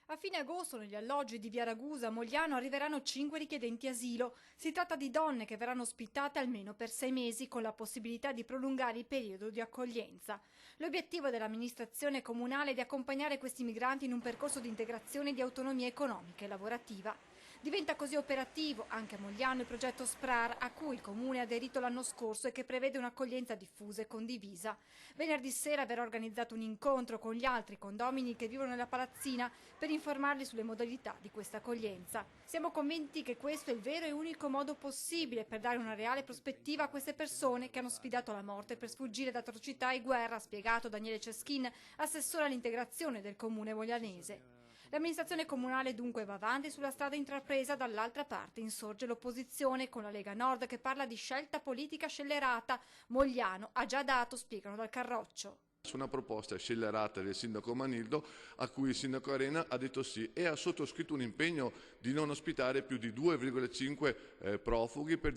A fine agosto negli alloggi di Via Ragusa a Mogliano arriveranno 5 richiedenti asilo. Si tratta di donne che verranno ospitate almeno per 6 mesi con la possibilità di prolungare il periodo di accoglienza. L'obiettivo dell'amministrazione comunale è di accompagnare questi migranti in un percorso di integrazione e di autonomia economica e lavorativa. Diventa così operativo anche a Mogliano il progetto SPRAR a cui il Comune ha aderito l'anno scorso e che prevede un'accoglienza diffusa e condivisa. Venerdì sera verrà organizzato un incontro con gli altri condomini che vivono nella palazzina per informarli sulle modalità di questa accoglienza. Siamo convinti che questo è il vero e unico modo possibile per dare una reale prospettiva a queste persone che hanno sfidato la morte per sfuggire da atrocità e guerra, ha spiegato Daniele Ceschin, assessore all'integrazione del Comune moglianese. L'amministrazione comunale dunque va avanti sulla strada intrapresa, dall'altra parte insorge l'opposizione con la Lega Nord che parla di scelta politica scellerata. Mogliano ha già dato, spiegano dal Carroccio. Su una proposta scellerata del sindaco Manildo a cui il sindaco Arena ha detto sì e ha sottoscritto un impegno di non ospitare più di 2,5 profughi per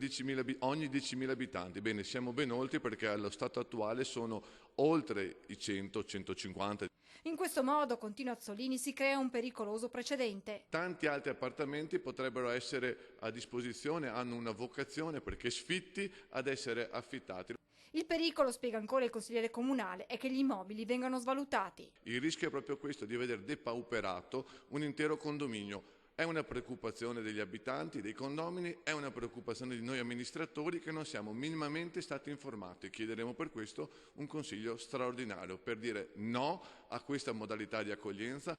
ogni 10.000 abitanti. Bene, siamo ben oltre perché allo stato attuale sono oltre i 100-150. In questo modo, continua Azzolini, si crea un pericoloso precedente. Tanti altri appartamenti potrebbero essere a disposizione, hanno una vocazione perché sfitti ad essere affittati. Il pericolo, spiega ancora il consigliere comunale, è che gli immobili vengano svalutati. Il rischio è proprio questo, di vedere depauperato un intero condominio. È una preoccupazione degli abitanti, dei condomini, è una preoccupazione di noi amministratori che non siamo minimamente stati informati. Chiederemo per questo un consiglio straordinario per dire no a questa modalità di accoglienza.